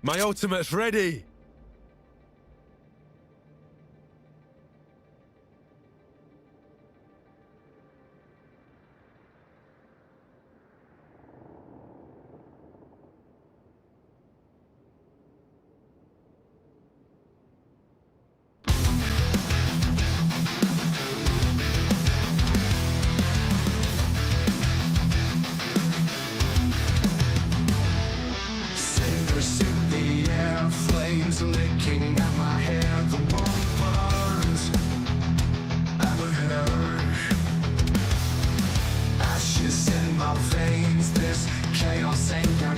My ultimate's ready! Cinders in the air, flames licking at my hair. The world burns ever heard. Ashes in my veins, this chaos ain't got.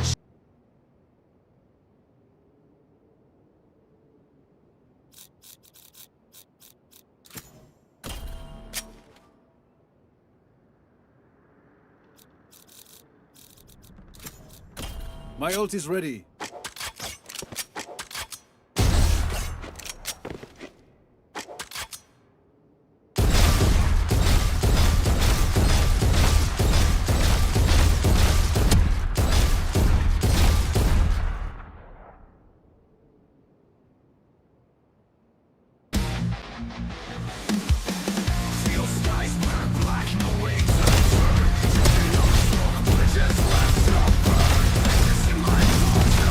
My ult is ready. Feel skies burn black, no wings to turn. Turning up smoke, bridges left to burn. This in my thoughts.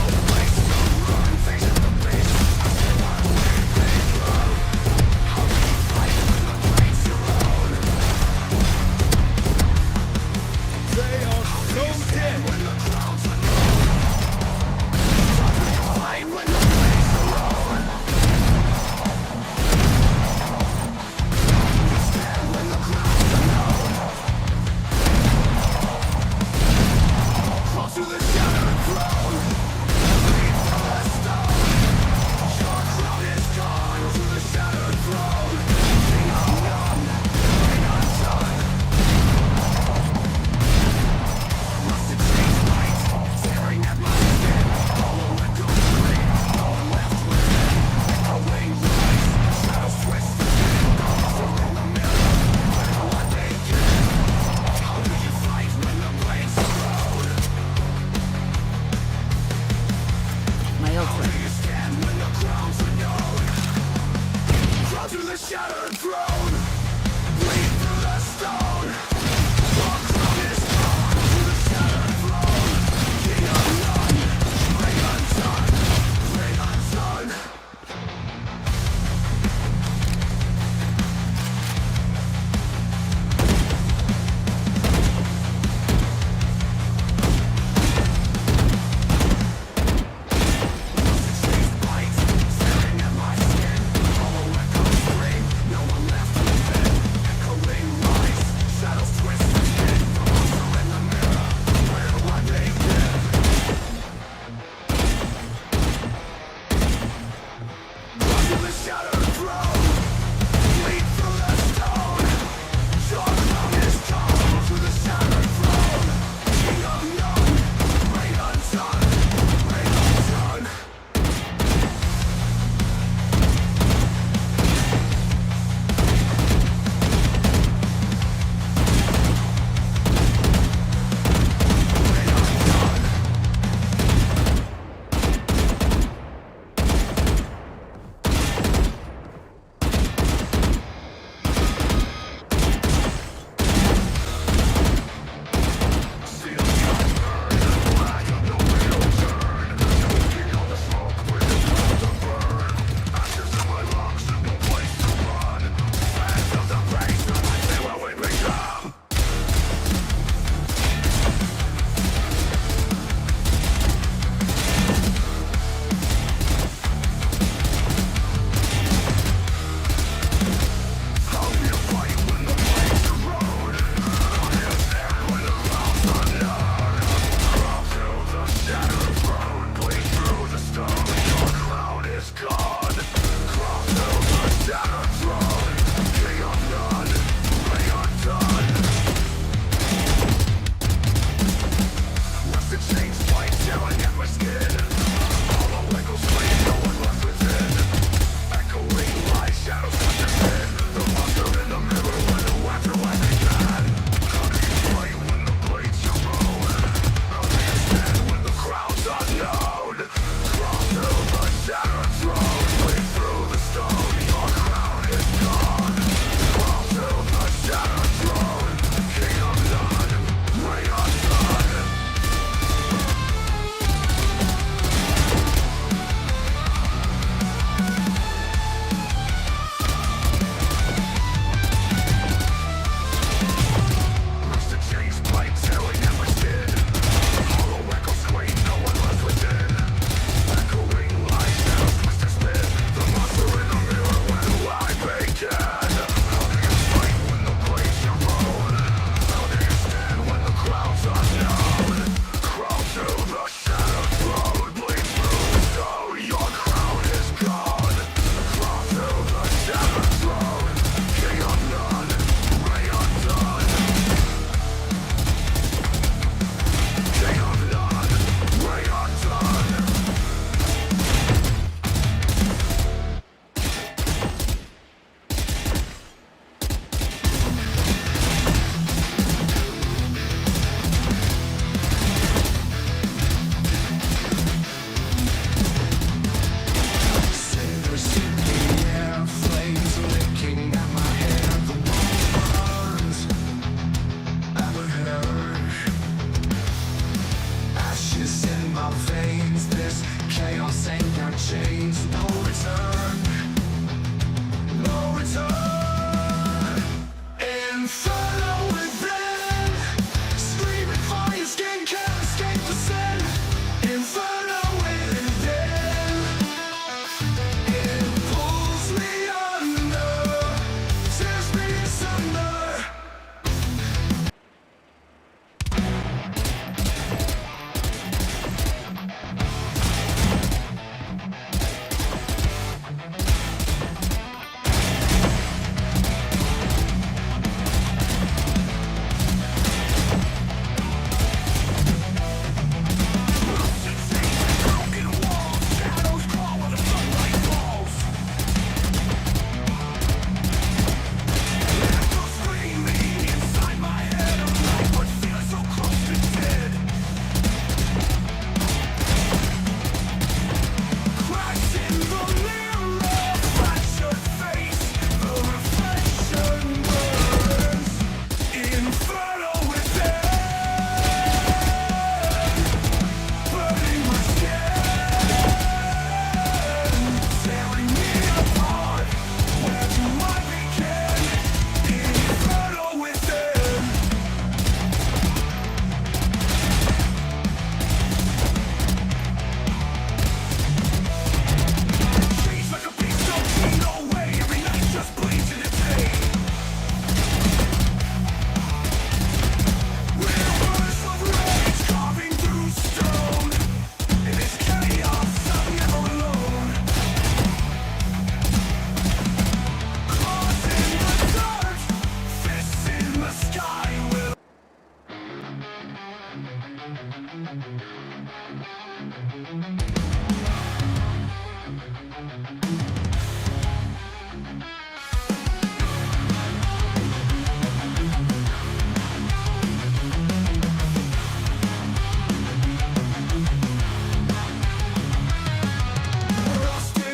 Rusted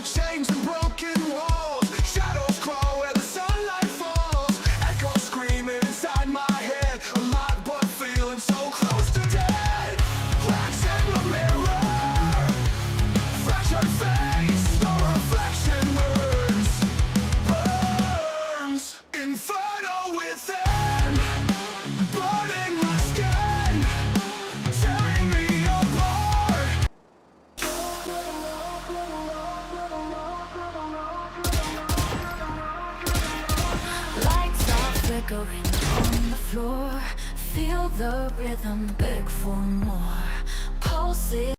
chains and broken walls. Shadows crawl where the sunlight falls. Echoes screaming inside my head. Alive but feeling so close to dead. Cracks in the mirror. Fractured face. No reflection burns. Burns. Inferno within. Burning my skin. Tearing me apart. Lights are flickering on the floor. Feel the rhythm, beg for more. Pulses.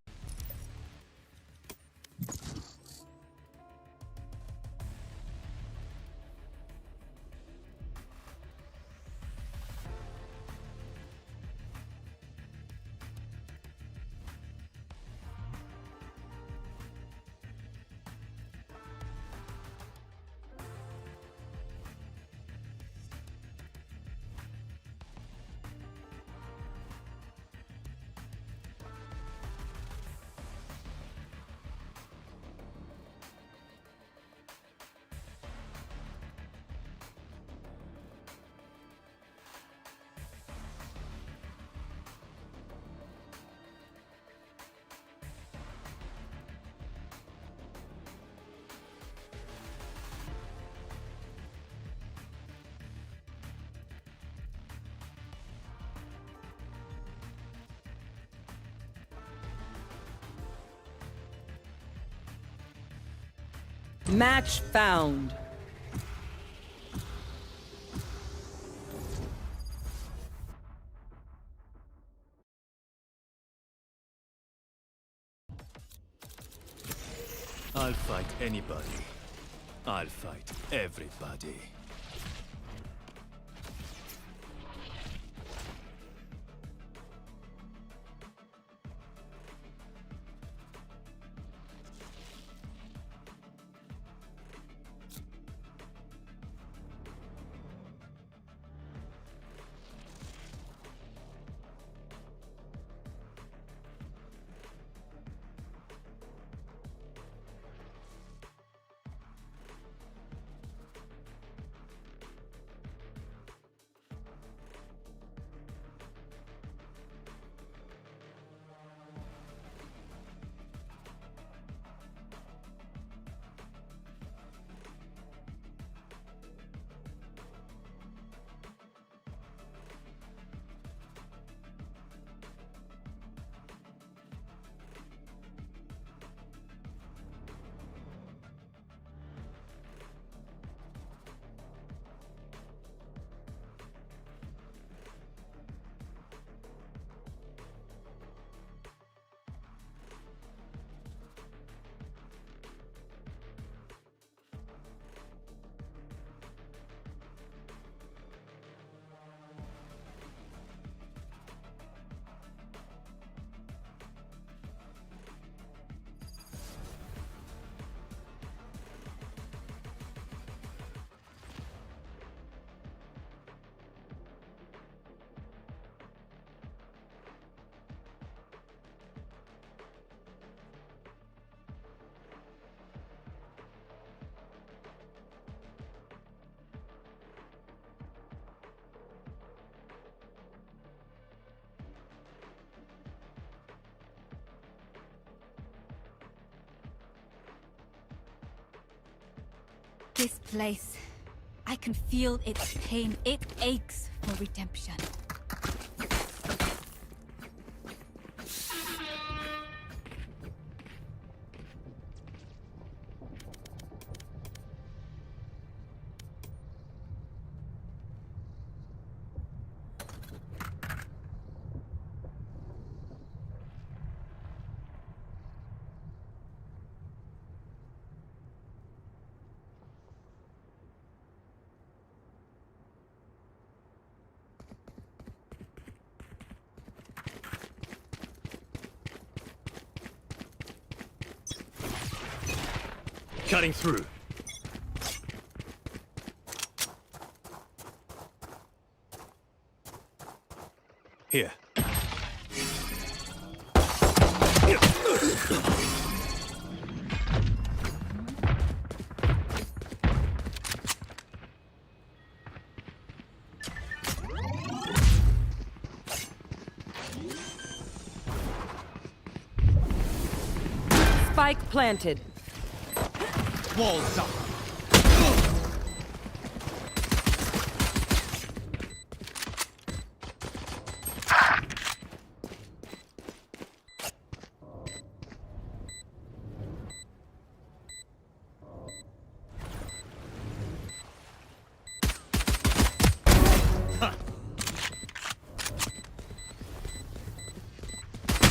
Match found. I'll fight anybody. I'll fight everybody. This place. I can feel its pain. It aches for redemption. Cutting through. Here. Spike planted. Walls up.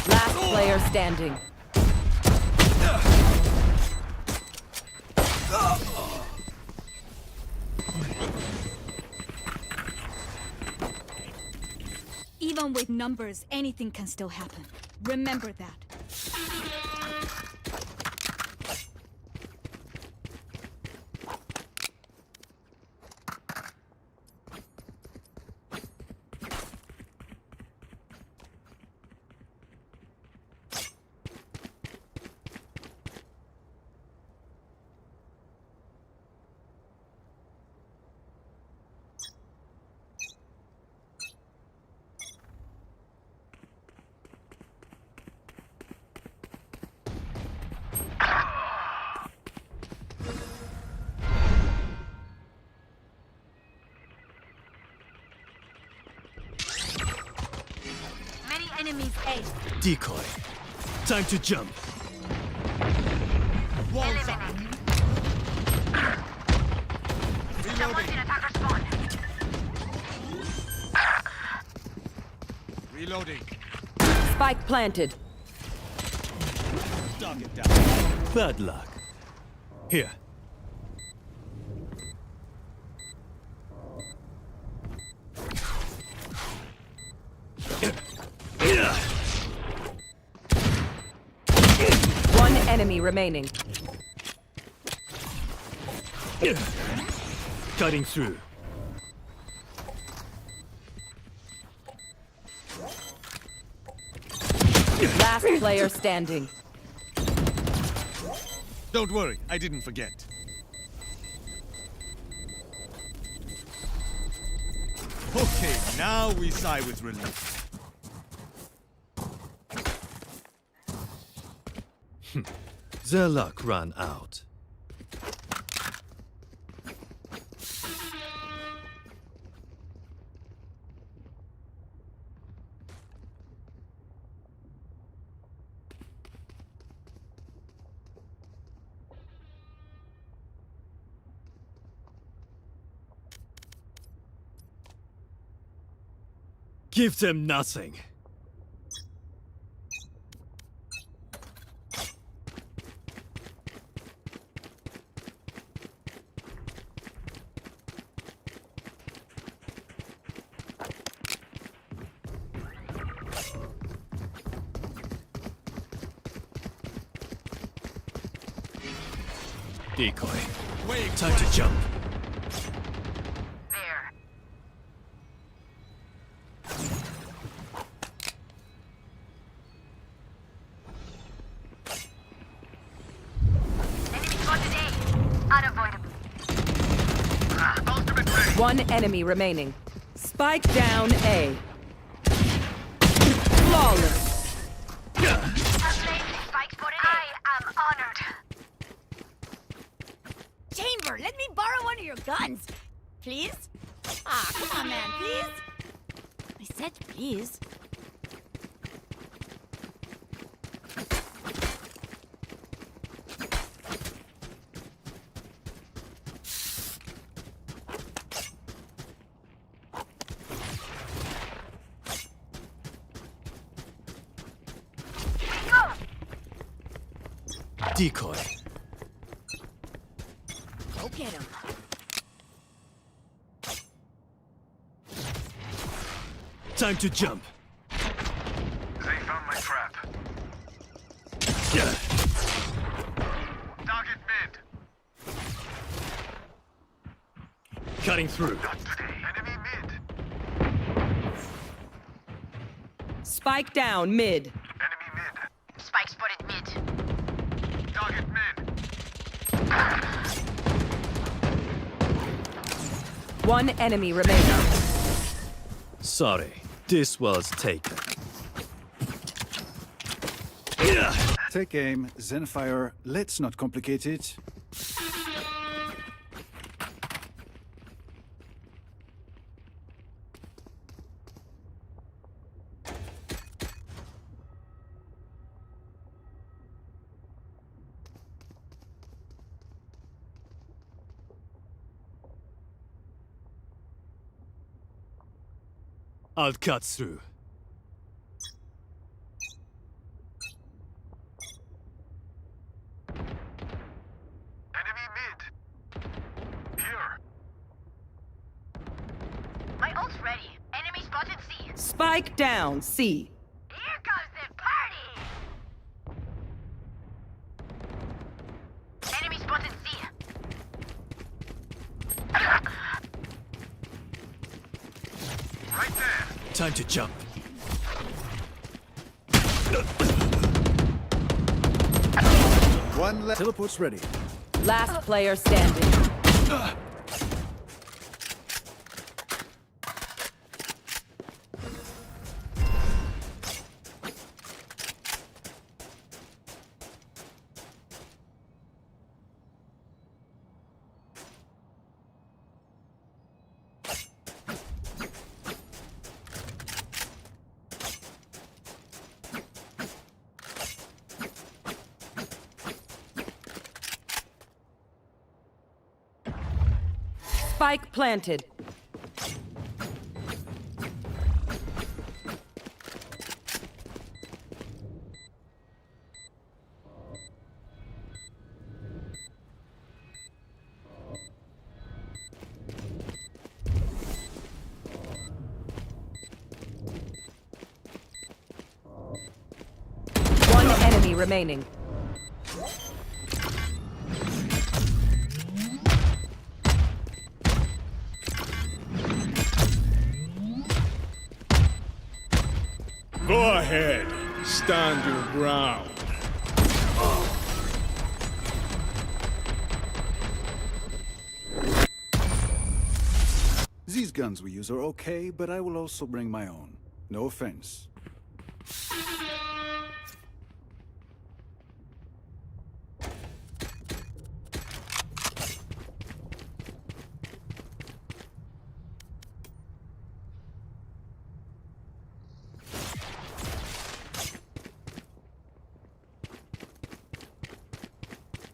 Last player standing. Even with numbers, anything can still happen. Remember that. Many enemies A. Decoy. Time to jump. Walls up. Reloading. Spike planted. Target down. Bad luck. Here. One enemy remaining. Cutting through. Last player standing. Don't worry, I didn't forget. Okay, now we sigh with relief. Their luck ran out. Give them nothing. Decoy. Wait, Time to jump. One enemy remaining. Spike down A. Flawless. Chamber, let me borrow one of your guns. Please? Ah, come on, man, please? I said please. Decoy. Go get him. Time to jump. They found my trap. Yeah. Target mid. Cutting through. Enemy mid. Spike down mid. Enemy mid. Spike spotted mid. Target mid. One enemy remaining. Sorry, this was taken. Take aim, Zenfire. Let's not complicate it. I'll cut through. Enemy mid. Here. My ult's ready. Enemy spotted C. Spike down C. Here comes the party! Enemy spotted C. Right there. Time to jump. One left. Teleport's ready. Last player standing. Spike planted. One enemy remaining. Go ahead. Stand your ground. These guns we use are okay, but I will also bring my own. No offense.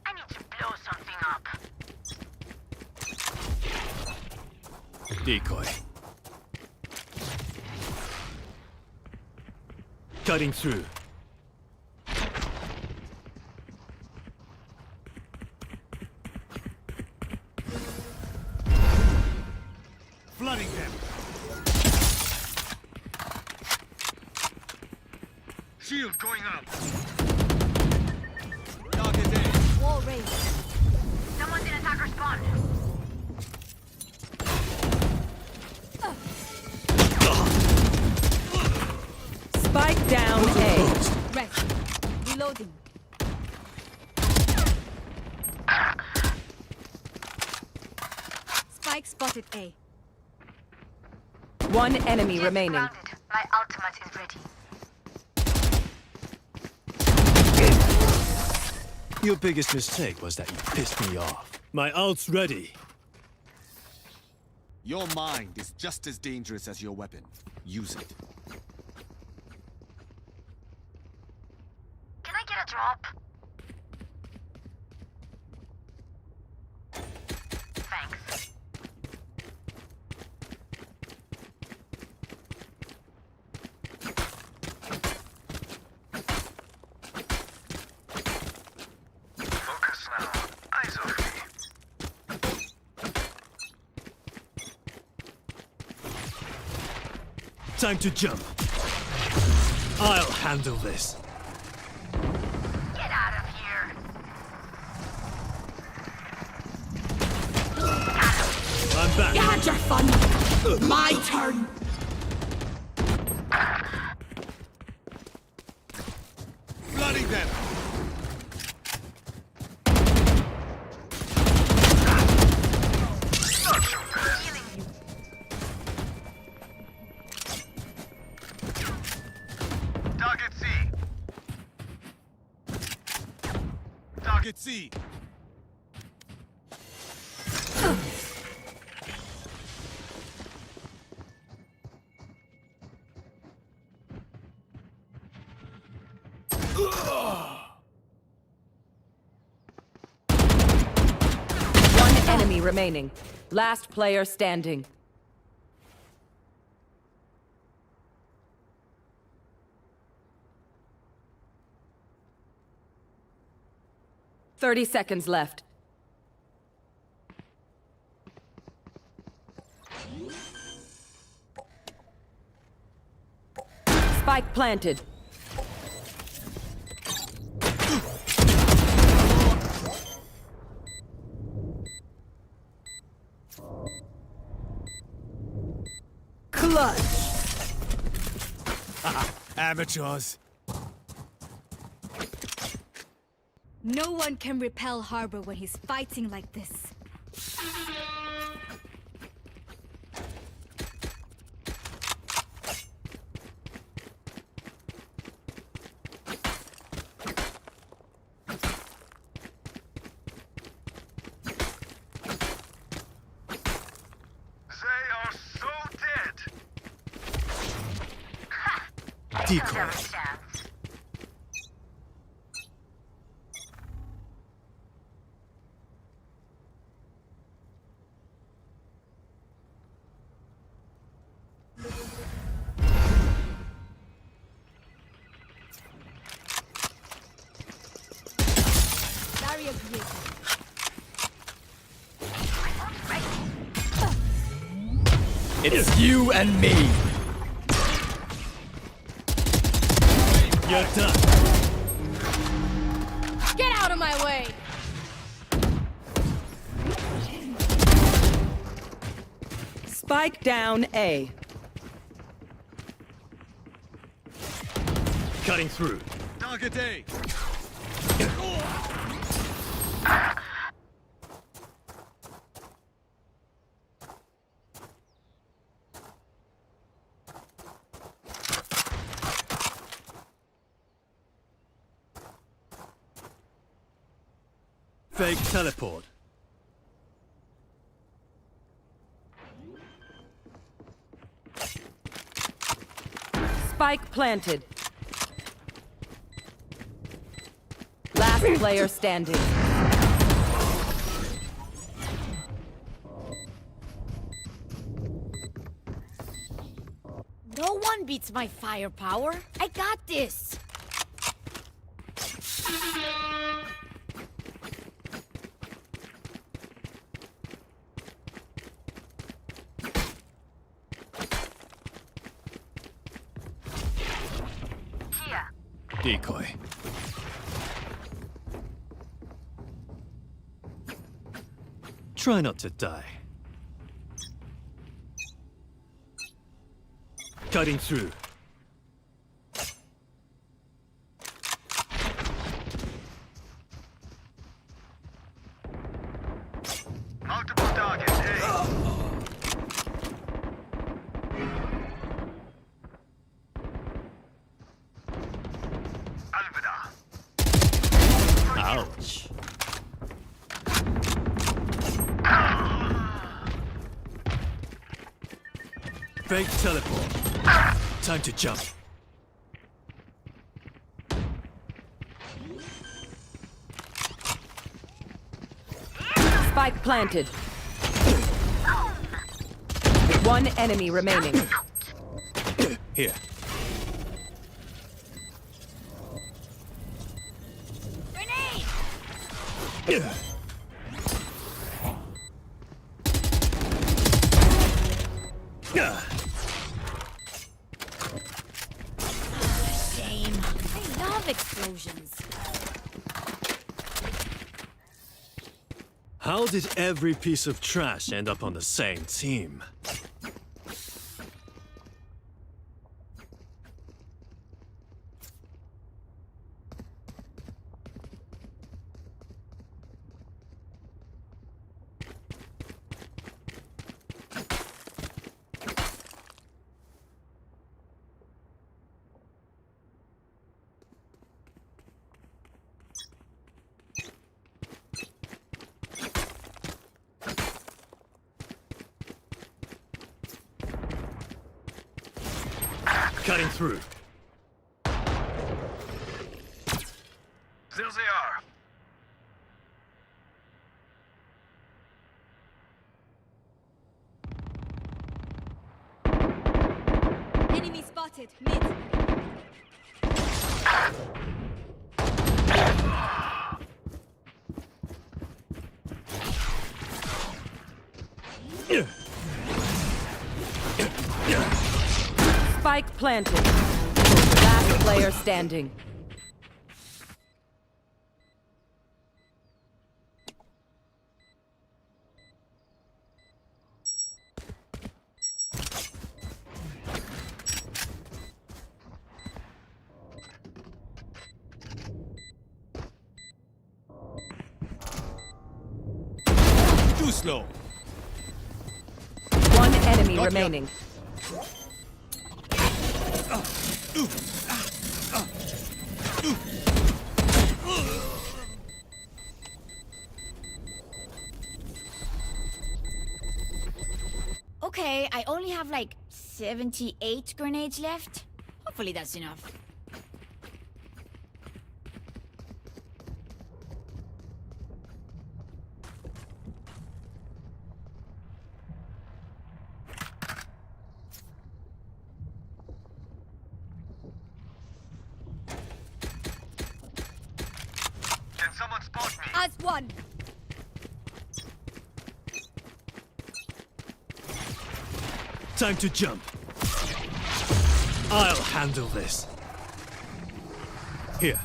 I need to blow something up. Decoy. Cutting through. Flooding them. Shield going up. Target A. Wall raised. Someone's in attacker spawn. Spike down A. Rest. Reloading. Spike spotted A. One enemy remaining. My ultimate is ready. Your biggest mistake was that you pissed me off. My ult's ready. Your mind is just as dangerous as your weapon. Use it. Can I get a drop? Thanks. Focus now. Eyes off me. Time to jump. I'll handle this. Get out of here. I'm back. You had your fun. My turn. Flooding them. Target C. Target C. One enemy remaining. Last player standing. $30 left. Spike planted. Clutch. Amateurs. No one can repel Harbor when he's fighting like this. They are so dead. Decoy. Barrier created. It's you and me. You're done. Get out of my way! Spike down A. Cutting through. Target A. Fake teleport. Spike planted. Last player standing. No one beats my firepower. I got this. Decoy. Try not to die. Cutting through. Multiple targets A. Alvida. Ouch. Fake teleport. Time to jump. Spike planted. One enemy remaining. Here. Grenade! Shame. I love explosions. How did every piece of trash end up on the same team? Cutting through. There they are. Enemy spotted. Mid. Spike planted. Last player standing. Too slow. One enemy Got ya. remaining. Okay, I only have like 78 grenades left. Hopefully that's enough. Can someone spot me? As one. Time to jump. I'll handle this. Here.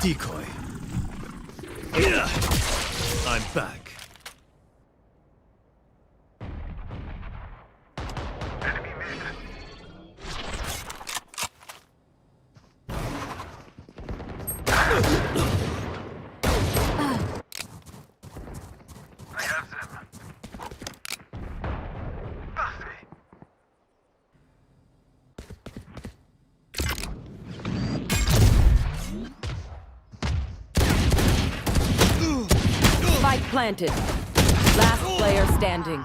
Decoy. Yeah. I'm back. Enemy mid. I have them. Parfait. Spike planted. Last player standing.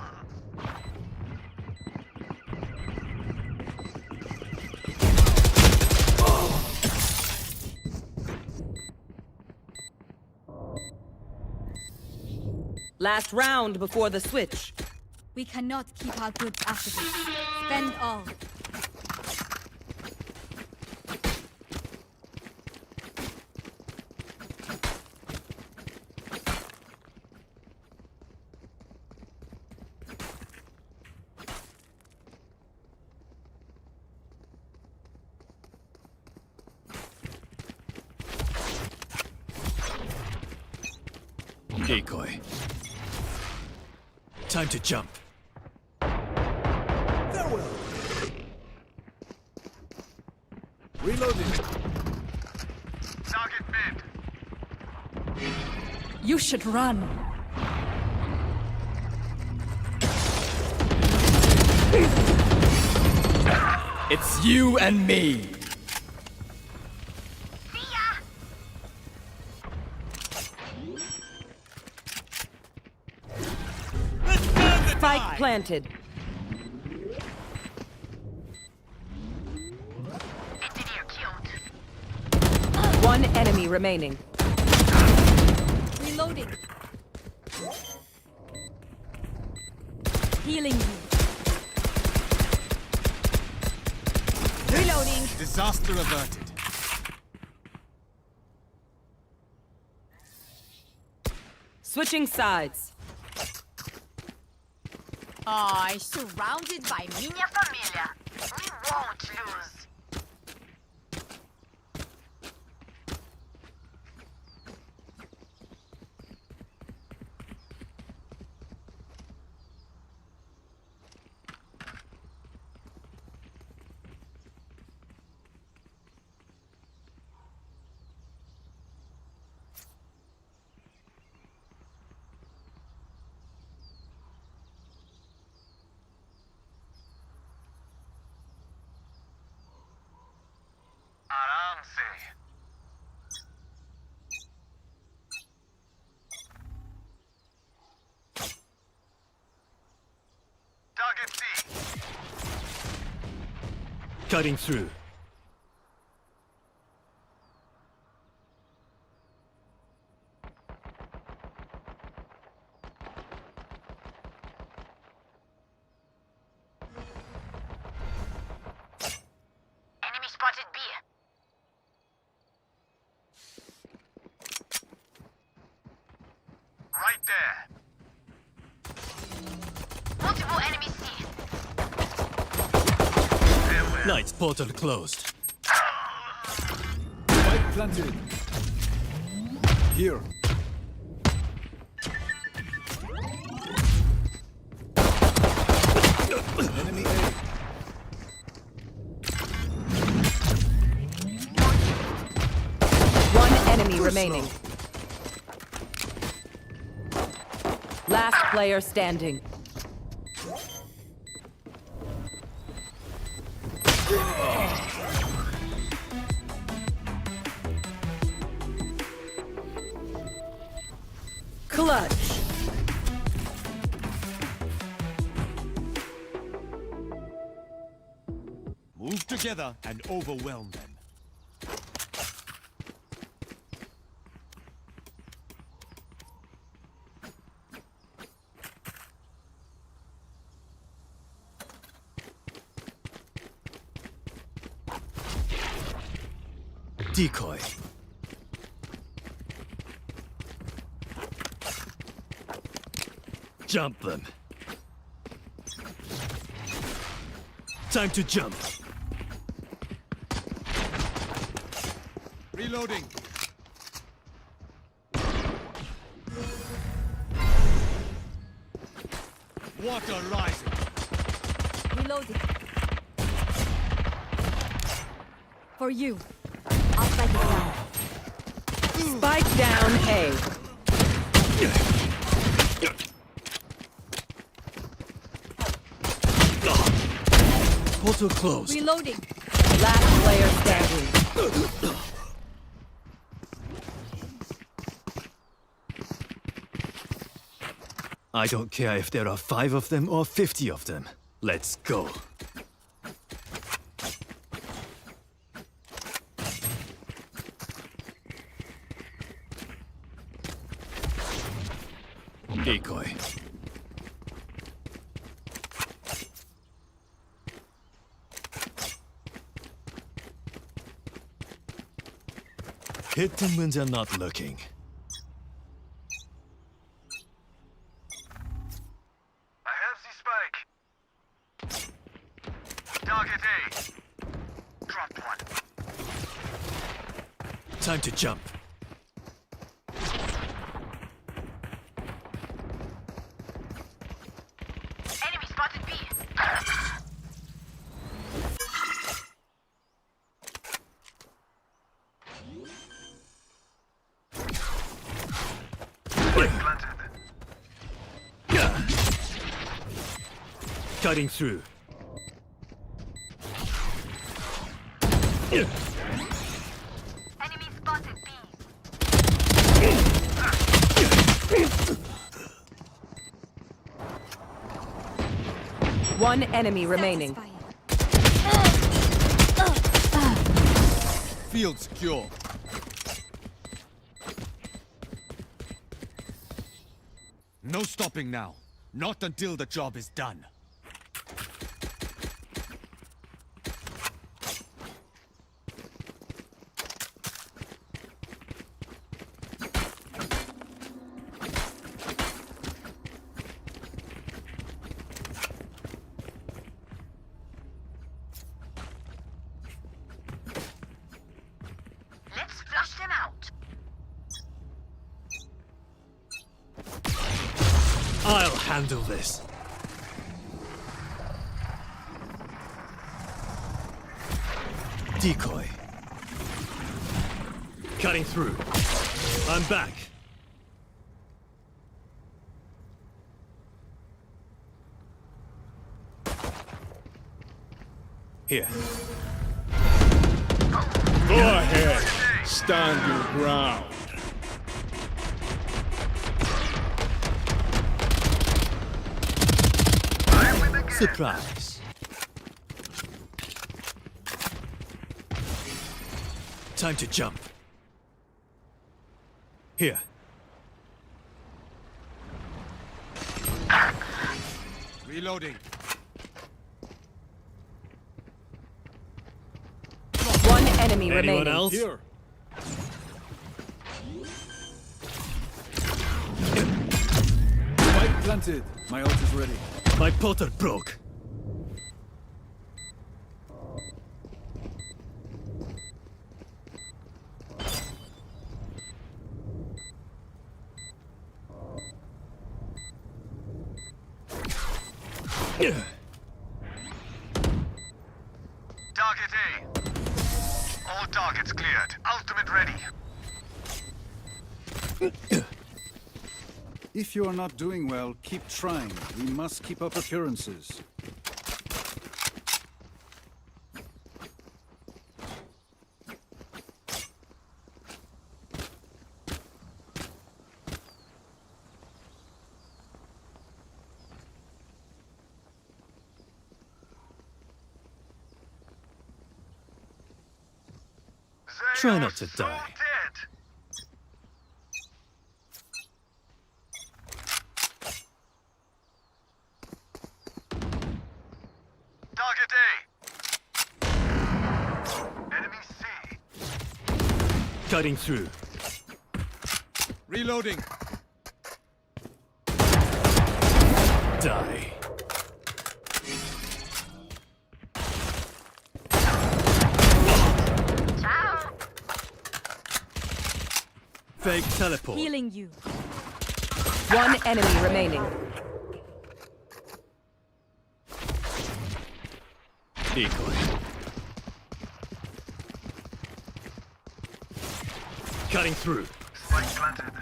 Last round before the switch. We cannot keep our goods after this. Spend all. Decoy. Time to jump. Farewell. Reloading. Target mid. You should run. It's you and me. Spike planted. One enemy remaining. Reloading. Healing you. Reloading. Disaster averted. Switching sides. Oh, surrounded by minha família. We won't lose. Cutting through. Enemy spotted B. Right there. Multiple enemies C. Lights portal closed. Spike planted. Here. Enemy A. One enemy remaining. Last player standing. Clutch. Move together and overwhelm them. Decoy. Jump them. Time to jump. Reloading. Water rising. Reloading. For you. I'll spike it down. Spike down A. Portal closed. Reloading. Last player standing. I don't care if there are 5 of them or 50 of them. Let's go. Decoy. Hit them when they're not looking. I have the spike. Target A. Dropped one. Time to jump. Enemy spotted B. Cutting through. Enemy spotted B. One enemy remaining. Field secure. No stopping now. Not until the job is done. Let's flush them out. I'll handle this. Decoy. Cutting through. I'm back. Here. Go ahead. Stand your ground. Surprise. Time to jump. Here. Reloading. One enemy Anyone remaining. else? Here. Spike planted. My ult is ready. My portal broke. Target A. All targets cleared. Ultimate ready. If you are not doing well, keep trying. We must keep up appearances. Try not to die. Dead. Target A. Enemy C. Cutting through. Reloading. Die. Fake teleport. Healing you. One enemy remaining. Decoy. Cutting through. Spike planted.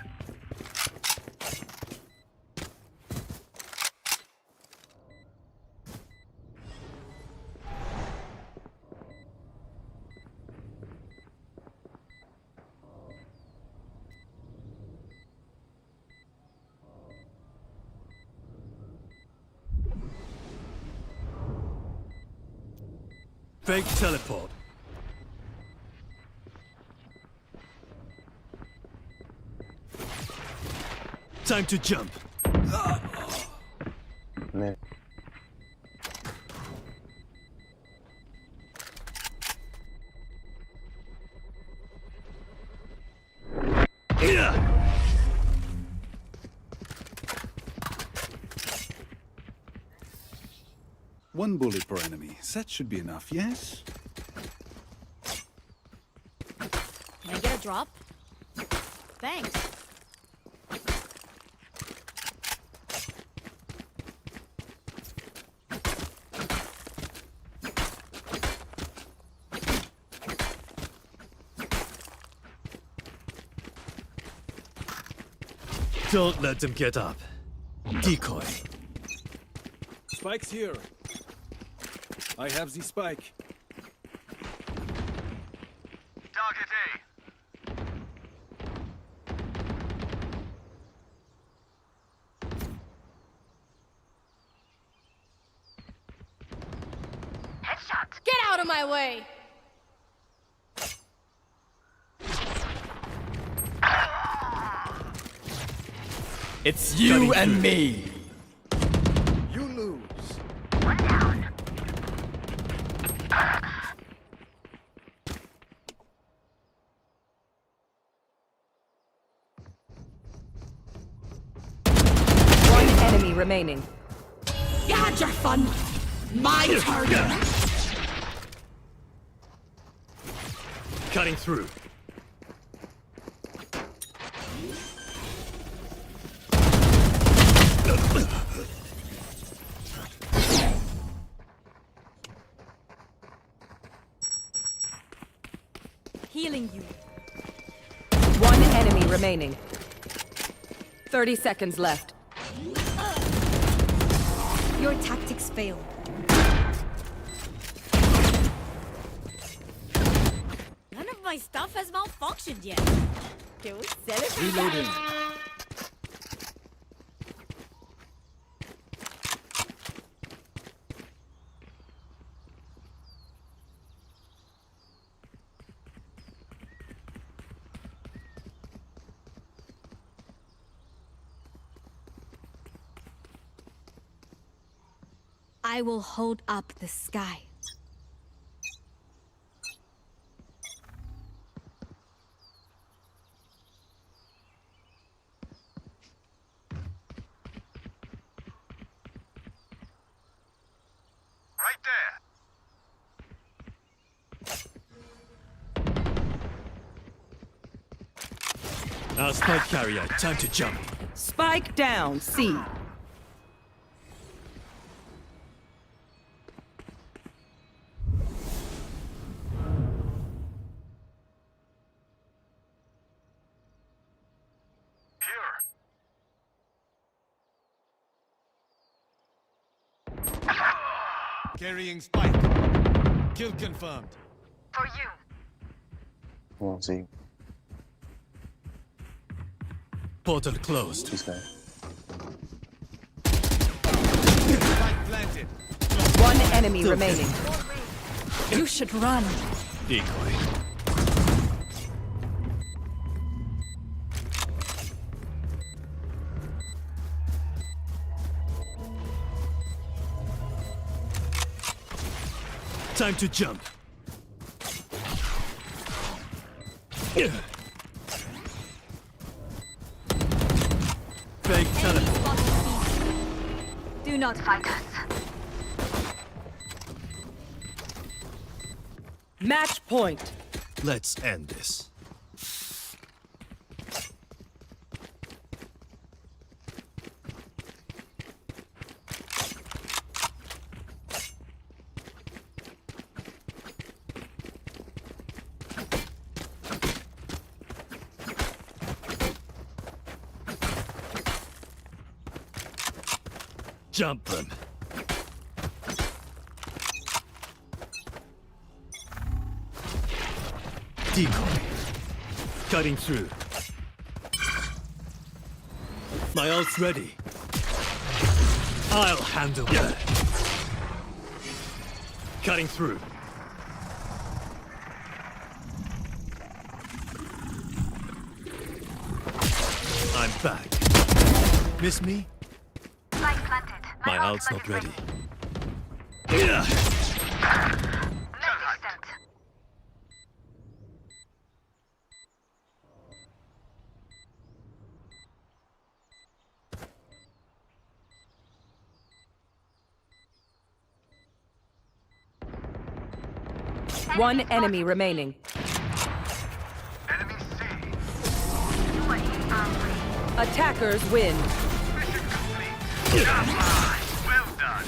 Fake teleport. Time to jump. One bullet per enemy. That should be enough, yes? Can I get a drop? Thanks. Don't let them get up. Decoy. Spike's here. I have the spike. Target A. Get out of my way! It's you and me. You lose. One enemy remaining. You had your fun. My turn. Cutting through. Healing you. One enemy remaining. 30 seconds left. Your tactics failed. None of my stuff has malfunctioned yet. Can we celebrate Reloading. that? I will hold up the sky. Right there. Our spike carrier, time to jump. Spike down, C. Carrying spike. Kill confirmed. For you. Won't see. Portal closed. This guy. Spike planted. One enemy remaining. You should run. Decoy. Time to jump. Fake teleport. Do not fight us. Match point. Let's end this. Jump them. Decoy. Cutting through. My ult's ready. I'll handle it. Cutting through. I'm back. Miss me? Spike planted. My ult's not ready. No distant. One enemy remaining. Enemy C. UAV armory. Attackers win. Mission complete. Job line. Well done.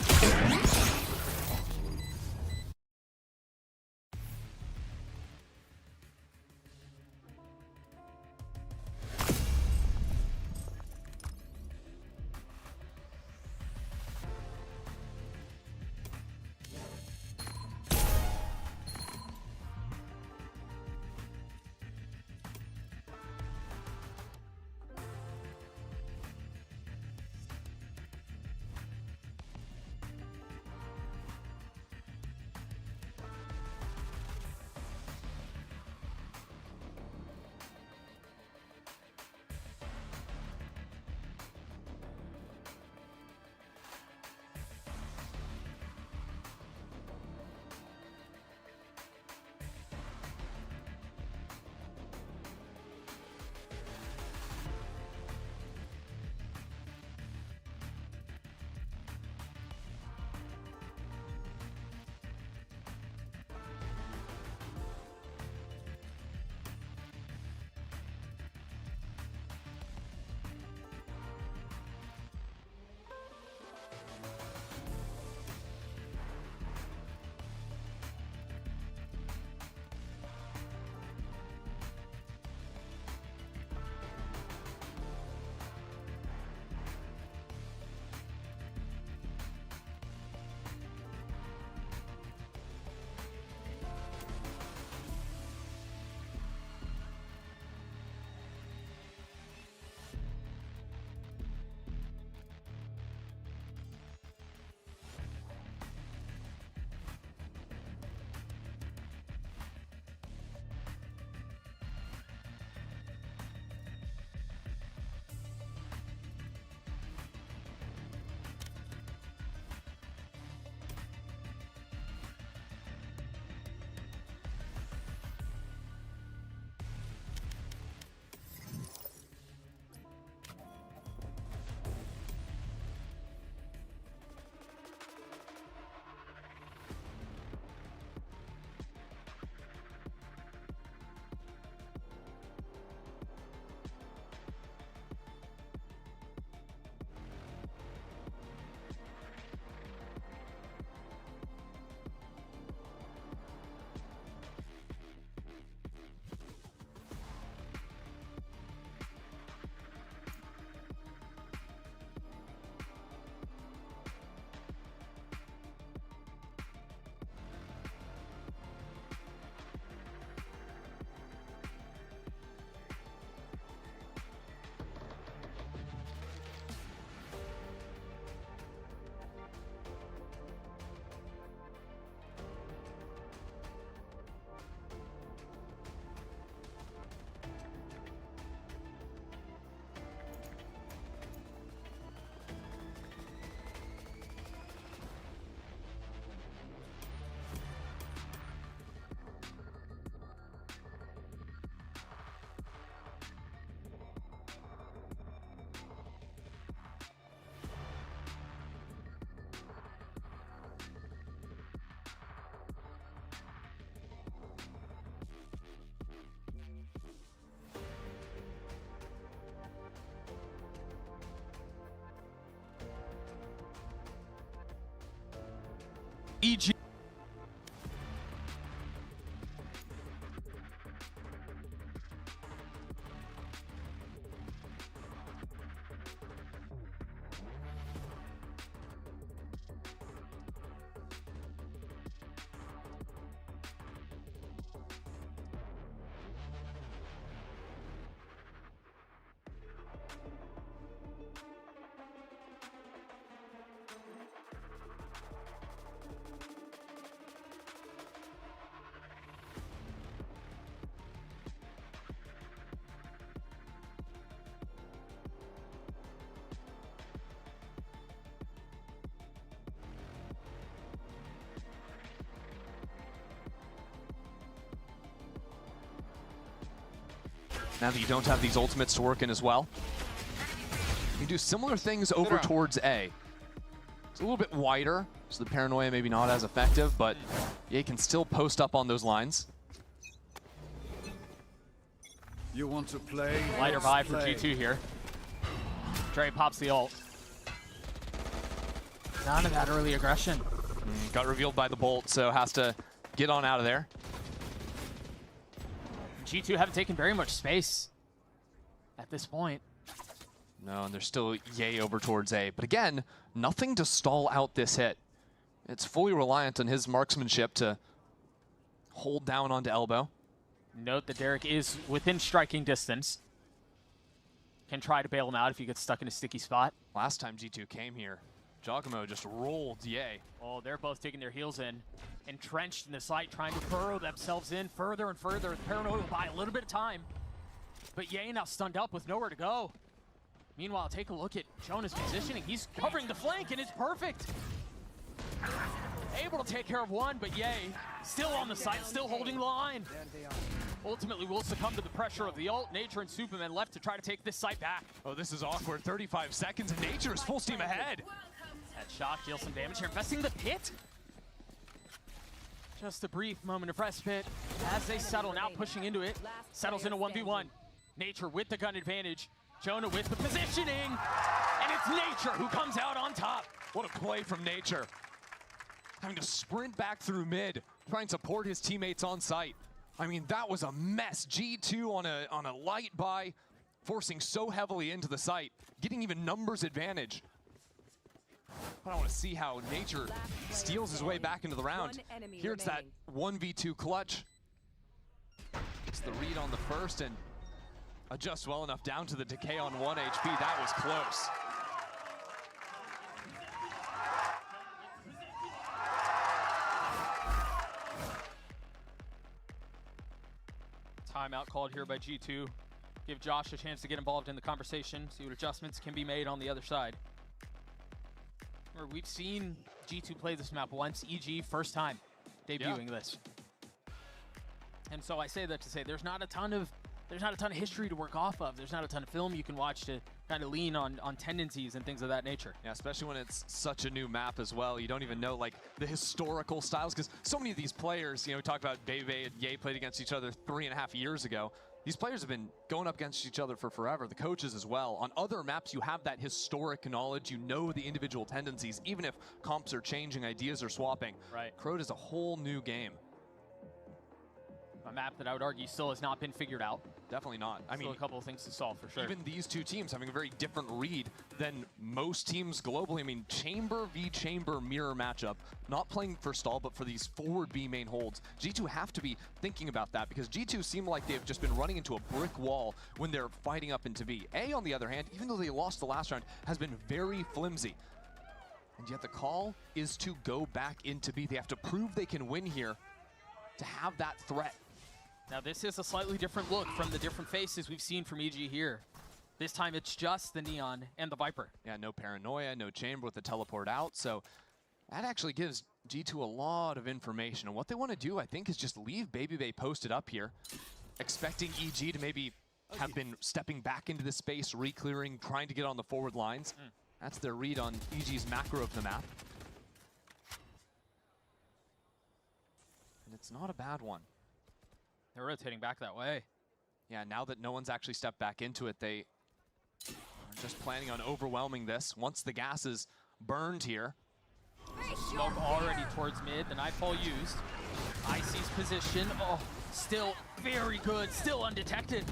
EG. Now that you don't have these ultimates to work in as well, you do similar things over towards A. It's a little bit wider, so the paranoia maybe not as effective, but you can still post up on those lines. You want to play? Lighter buy for G2 here. Dre pops the ult. None of that early aggression. Got revealed by the bolt, so has to get on out of there. G2 haven't taken very much space at this point. No, and there's still Ye over towards A. But again, nothing to stall out this hit. It's fully reliant on his marksmanship to hold down onto elbow. Note that Derek is within striking distance. Can try to bail him out if he gets stuck in a sticky spot. Last time G2 came here, Giacomo just rolled Ye. Oh, they're both taking their heels in. Entrenched in the site, trying to burrow themselves in further and further. Paranoia will buy a little bit of time. But Ye now stunned up with nowhere to go. Meanwhile, take a look at Jonah's positioning. He's covering the flank, and it's perfect. Able to take care of one, but Ye still on the site, still holding the line. Ultimately will succumb to the pressure of the ult. Nature and Superman left to try to take this site back. Oh, this is awkward. 35 seconds, and Nature is full steam ahead. That shot deals some damage here. Investing the pit. Just a brief moment of respite as they settle, now pushing into it. Settles in a 1v1. Nature with the gun advantage. Jonah with the positioning. And it's Nature who comes out on top. What a play from Nature. Having to sprint back through mid, trying to support his teammates on site. I mean, that was a mess. G2 on a light buy, forcing so heavily into the site, getting even numbers advantage. I want to see how Nature steals his way back into the round. Here it's that 1v2 clutch. It's the read on the first and adjusts well enough down to the decay on 1 HP. That was close. Timeout called here by G2. Give Josh a chance to get involved in the conversation, see what adjustments can be made on the other side. We've seen G2 play this map once, EG first time debuting this. And so I say that to say there's not a ton of history to work off of. There's not a ton of film you can watch to kind of lean on tendencies and things of that nature. Yeah, especially when it's such a new map as well. You don't even know like the historical styles, because so many of these players, you know, we talked about Bebe and Ye played against each other 3.5 years ago. These players have been going up against each other for forever, the coaches as well. On other maps, you have that historic knowledge. You know the individual tendencies, even if comps are changing, ideas are swapping. Right. Crowd is a whole new game. A map that I would argue still has not been figured out. Definitely not. I mean, a couple of things to solve for sure. Even these two teams having a very different read than most teams globally. I mean, Chamber v Chamber mirror matchup, not playing for stall, but for these forward B main holds. G2 have to be thinking about that because G2 seem like they've just been running into a brick wall when they're fighting up into B. A, on the other hand, even though they lost the last round, has been very flimsy. And yet the call is to go back into B. They have to prove they can win here to have that threat. Now this is a slightly different look from the different faces we've seen from EG here. This time it's just the Neon and the Viper. Yeah, no paranoia, no chamber with the teleport out. So that actually gives G2 a lot of information. And what they want to do, I think, is just leave Baby Bay posted up here, expecting EG to maybe have been stepping back into the space, re-clearing, trying to get on the forward lines. That's their read on EG's macro of the map. And it's not a bad one. They're rotating back that way. Yeah, now that no one's actually stepped back into it, they are just planning on overwhelming this. Once the gas is burned here, Smoke already towards mid. The Nightfall used. Icy's position. Oh, still very good. Still undetected.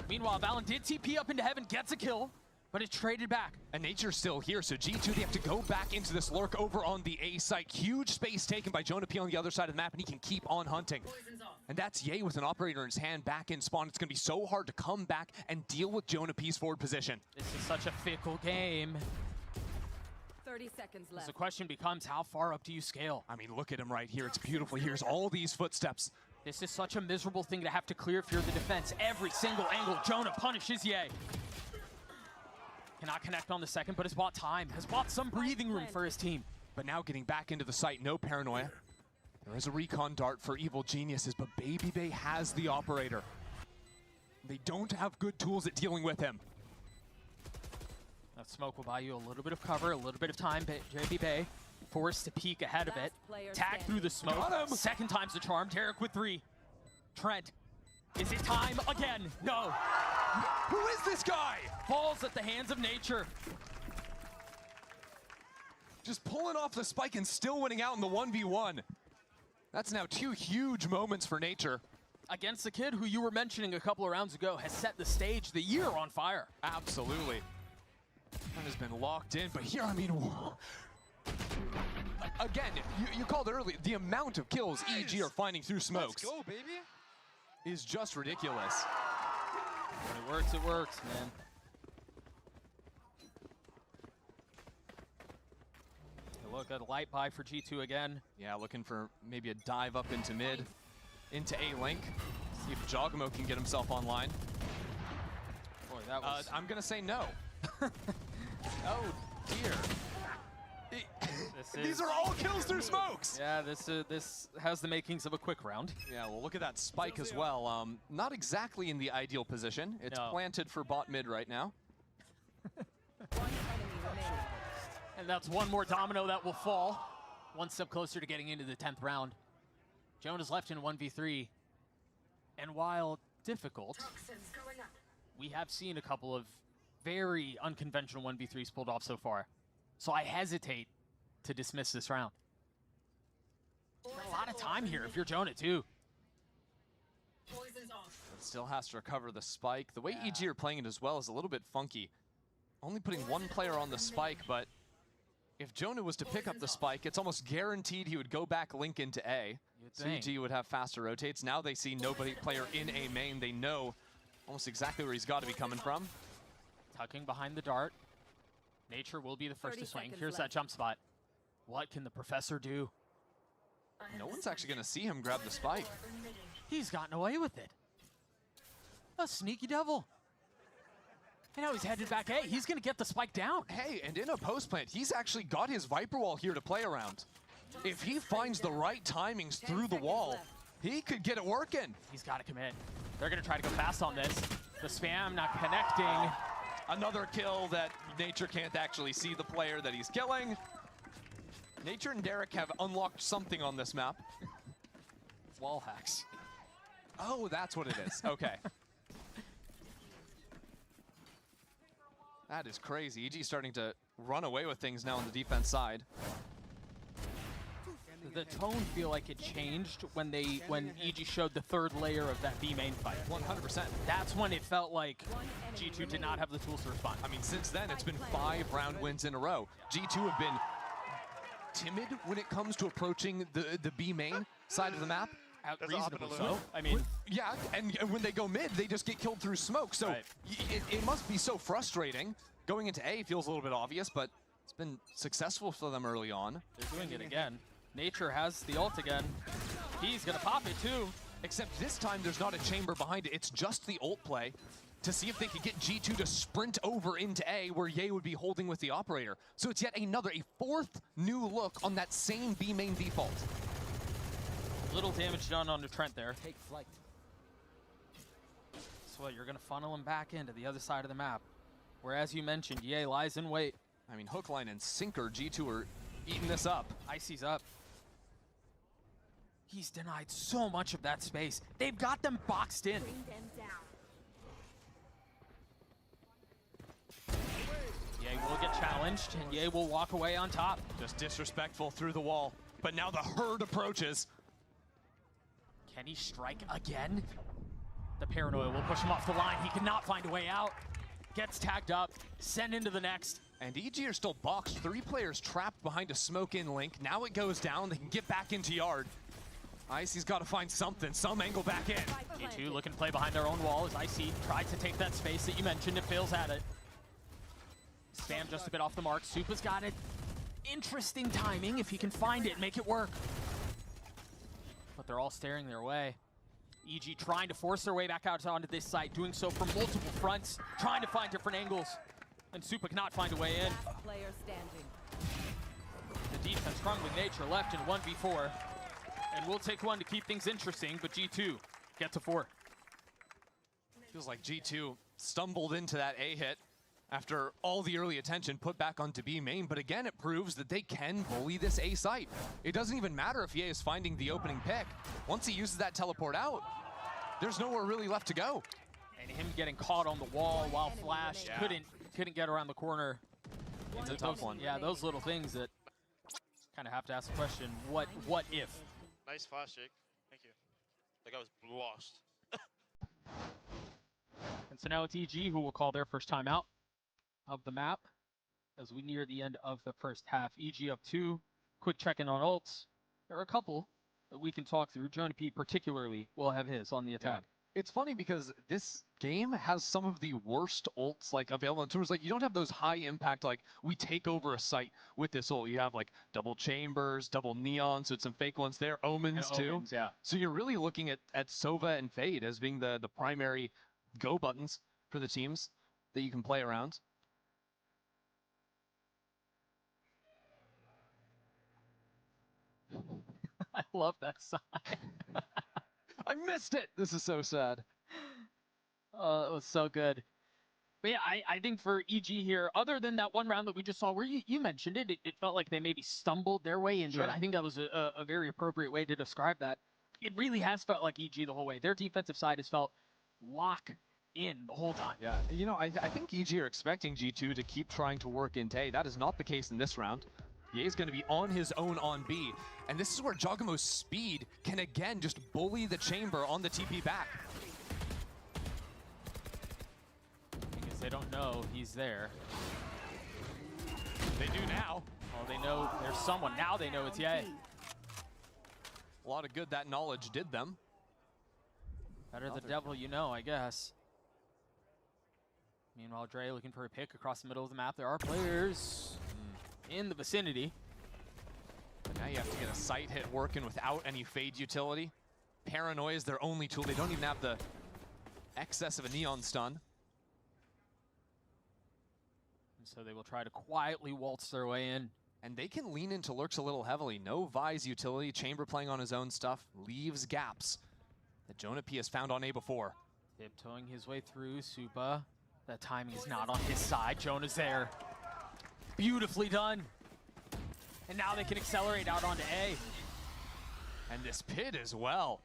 Meanwhile, Valen did TP up into heaven, gets a kill, but it's traded back. And Nature's still here, so G2, they have to go back into this lurk over on the A site. Huge space taken by Jonah P on the other side of the map, and he can keep on hunting. And that's Ye with an operator in his hand back in spawn. It's going to be so hard to come back and deal with Jonah P's forward position. This is such a fickle game. 30 seconds left. So the question becomes, how far up do you scale? I mean, look at him right here. It's beautiful. Here's all these footsteps. This is such a miserable thing to have to clear if you're the defense. Every single angle, Jonah punishes Ye. Cannot connect on the second, but has bought time. Has bought some breathing room for his team. But now getting back into the site, no paranoia. There is a recon dart for Evil Geniuses, but Baby Bay has the operator. They don't have good tools at dealing with him. That smoke will buy you a little bit of cover, a little bit of time. JB Bay forced to peek ahead of it. Tag through the smoke. Got him. Second time's the charm. Derek with 3. Trent. Is it time again? No. Who is this guy? Falls at the hands of nature. Just pulling off the spike and still winning out in the 1v1. That's now 2 huge moments for Nature. Against the kid who you were mentioning a couple of rounds ago has set the stage, the year on fire. Absolutely. That has been locked in, but here, I mean, again, you called it earlier, the amount of kills EG are finding through smokes. Let's go, baby. Is just ridiculous. When it works, man. Look at a light buy for G2 again. Yeah, looking for maybe a dive up into mid, into A-Link. See if Jogamo can get himself online. Boy, that was... I'm gonna say no. Oh, dear. These are all kills through smokes! Yeah, this has the makings of a quick round. Yeah, well, look at that spike as well. Not exactly in the ideal position. It's planted for bot mid right now. And that's one more domino that will fall. One step closer to getting into the 10th round. Jonah's left in 1v3. And while difficult, we have seen a couple of very unconventional 1v3s pulled off so far. So I hesitate to dismiss this round. A lot of time here if you're Jonah too. But still has to recover the spike. The way EG are playing it as well is a little bit funky. Only putting one player on the spike, but if Jonah was to pick up the spike, it's almost guaranteed he would go back link into A. So EG would have faster rotates. Now they see nobody player in A main. They know almost exactly where he's got to be coming from. Tucking behind the dart. Nature will be the first to swing. Here's that jump spot. What can the professor do? No one's actually going to see him grab the spike. He's gotten away with it. A sneaky devil. And now he's headed back A. He's going to get the spike down. Hey, and in a post plant, he's actually got his Viper wall here to play around. If he finds the right timings through the wall, he could get it working. He's got to commit. They're going to try to go fast on this. The spam not connecting. Another kill that Nature can't actually see the player that he's killing. Nature and Derek have unlocked something on this map. Wall hacks. Oh, that's what it is. Okay. That is crazy. EG starting to run away with things now on the defense side. The tone feel like it changed when EG showed the third layer of that B main fight. 100%. That's when it felt like G2 did not have the tools to respond. I mean, since then, it's been 5 round wins in a row. G2 have been timid when it comes to approaching the B main side of the map. Reasonably so. I mean, yeah, and when they go mid, they just get killed through smoke. So it must be so frustrating. Going into A feels a little bit obvious, but it's been successful for them early on. They're doing it again. Nature has the ult again. He's gonna pop it too. Except this time there's not a chamber behind it. It's just the ult play to see if they could get G2 to sprint over into A where Ye would be holding with the operator. So it's yet another, a 4th new look on that same B main default. Little damage done on the Trent there. Take flight. So what, you're gonna funnel him back into the other side of the map. Where, as you mentioned, Ye lies in wait. I mean, hook, line, and sinker, G2 are eating this up. Icy's up. He's denied so much of that space. They've got them boxed in. Bring them down. Ye will get challenged, and Ye will walk away on top. Just disrespectful through the wall. But now the herd approaches. Can he strike again? The paranoia will push him off the line. He cannot find a way out. Gets tagged up, sent into the next. And EG are still boxed. 3 players trapped behind a smoke-in link. Now it goes down. They can get back into yard. Icy's got to find something, some angle back in. G2 looking to play behind their own wall as Icy tries to take that space that you mentioned. It fails at it. Spam just a bit off the mark. Supa's got it. Interesting timing if he can find it and make it work. But they're all staring their way. EG trying to force their way back out onto this site, doing so from multiple fronts, trying to find different angles. And Supa cannot find a way in. Player standing. The defense crumbling nature left in 1v4. And we'll take one to keep things interesting, but G2 get to 4. Feels like G2 stumbled into that A hit after all the early attention put back onto B main, but again, it proves that they can bully this A site. It doesn't even matter if Ye is finding the opening pick. Once he uses that teleport out, there's nowhere really left to go. And him getting caught on the wall while flashed, couldn't get around the corner. It's a tough one. Yeah, those little things that kind of have to ask the question, what if? Nice flash, Jake. Thank you. That guy was lost. And so now it's EG who will call their first timeout of the map as we near the end of the first half. EG up 2. Quick check-in on ults. There are a couple that we can talk through. Jonah P particularly will have his on the attack. It's funny because this game has some of the worst ults like available in terms like you don't have those high impact like we take over a site with this ult. You have like double chambers, double neon, so it's some fake ones there, omens too. Omens, yeah. So you're really looking at Sova and Fade as being the primary go buttons for the teams that you can play around. I love that sign. I missed it. This is so sad. Oh, it was so good. But yeah, I think for EG here, other than that one round that we just saw where you mentioned it, it felt like they maybe stumbled their way into it. I think that was a very appropriate way to describe that. It really has felt like EG the whole way. Their defensive side has felt lock in the whole time. Yeah, you know, I think EG are expecting G2 to keep trying to work into A. That is not the case in this round. Ye's going to be on his own on B. And this is where Jagamo's speed can again just bully the chamber on the TP back. Because they don't know he's there. They do now. Oh, they know there's someone. Now they know it's Ye. A lot of good that knowledge did them. Better the devil you know, I guess. Meanwhile, Dre looking for a pick across the middle of the map. There are players in the vicinity. But now you have to get a sight hit working without any Fade utility. Paranoia is their only tool. They don't even have the excess of a neon stun. And so they will try to quietly waltz their way in. And they can lean into lurks a little heavily. No Vi's utility. Chamber playing on his own stuff. Leaves gaps that Jonah P has found on A before. Tiptoeing his way through, Supa. That timing is not on his side. Jonah's there. Beautifully done. And now they can accelerate out onto A. And this pit as well.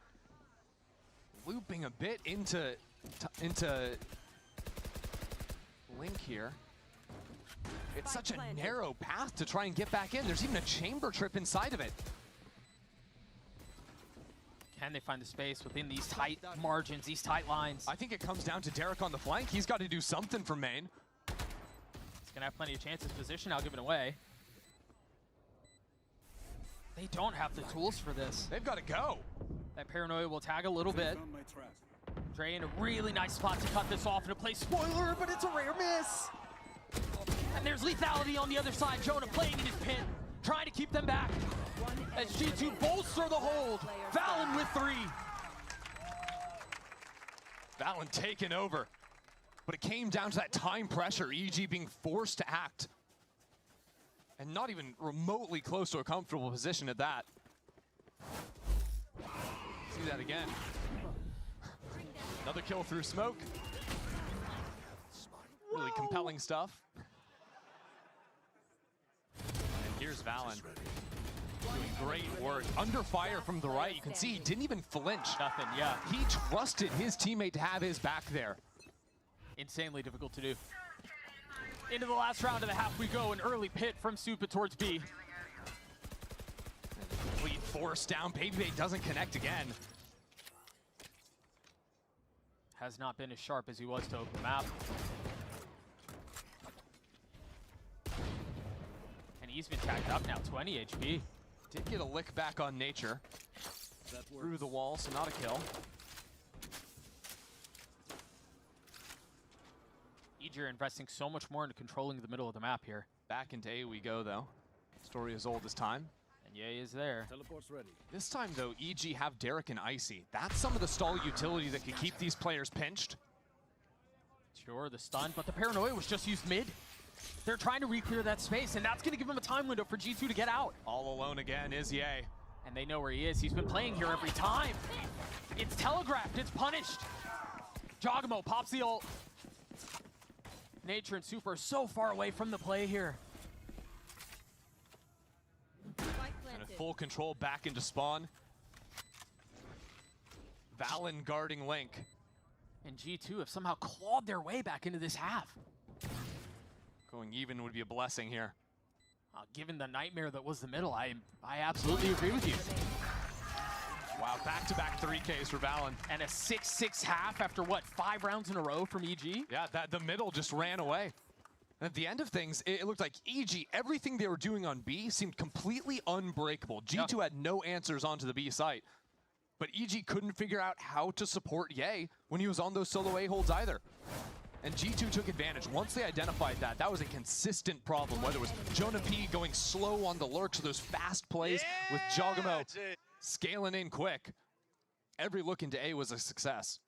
Looping a bit into Link here. It's such a narrow path to try and get back in. There's even a chamber trip inside of it. Can they find the space within these tight margins, these tight lines? I think it comes down to Derek on the flank. He's got to do something for main. He's gonna have plenty of chances. Position, I'll give it away. They don't have the tools for this. They've got to go. That paranoia will tag a little bit. Dre in a really nice spot to cut this off and a play spoiler, but it's a rare miss. And there's lethality on the other side. Jonah playing in his pit, trying to keep them back. As G2 bolster the hold. Valen with 3. Valen taken over. But it came down to that time pressure, EG being forced to act. And not even remotely close to a comfortable position at that. See that again. Another kill through smoke. Really compelling stuff. And here's Valen. Doing great work. Under fire from the right. You can see he didn't even flinch. Nothing, yeah. He trusted his teammate to have his back there. Insanely difficult to do. Into the last round of the half we go. An early pit from Supa towards B. Complete force down. Babybay doesn't connect again. Has not been as sharp as he was to open the map. And he's been tagged up now, 20 HP. Did get a lick back on Nature. Through the wall, so not a kill. EG are investing so much more into controlling the middle of the map here. Back into A we go, though. Story as old as time. And Ye is there. Teleport's ready. This time, though, EG have Derek and Icy. That's some of the stall utility that could keep these players pinched. Sure, the stun, but the paranoia was just used mid. They're trying to re-clear that space, and that's going to give them a time window for G2 to get out. All alone again is Ye. And they know where he is. He's been playing here every time. It's telegraphed. It's punished. Jogamo pops the ult. Nature and Supa are so far away from the play here. And a full control back into spawn. Valen guarding Link. And G2 have somehow clawed their way back into this half. Going even would be a blessing here. Given the nightmare that was the middle, I absolutely agree with you. Wow, back-to-back 3Ks for Valen. And a 6-6 half after, what, 5 rounds in a row from EG? Yeah, the middle just ran away. And at the end of things, it looked like EG, everything they were doing on B seemed completely unbreakable. G2 had no answers onto the B site. But EG couldn't figure out how to support Ye when he was on those solo A-holds either. And G2 took advantage. Once they identified that, that was a consistent problem, whether it was Jonah P going slow on the lurks or those fast plays with Jogamo scaling in quick. Every look into A was a success.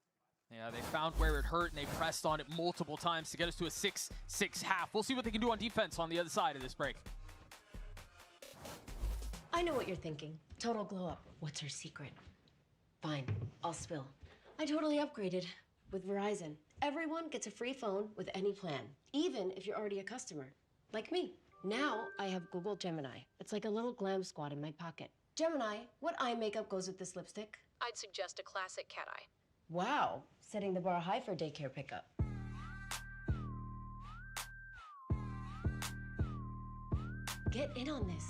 Yeah, they found where it hurt, and they pressed on it multiple times to get us to a 6-6 half. We'll see what they can do on defense on the other side of this break. I know what you're thinking. Total glow up. What's her secret? Fine, I'll spill. I totally upgraded with Verizon. Everyone gets a free phone with any plan, even if you're already a customer, like me. Now I have Google Gemini. It's like a little glam squad in my pocket. Gemini, what eye makeup goes with this lipstick? I'd suggest a classic cat eye. Wow, setting the bar high for daycare pickup. Get in on this.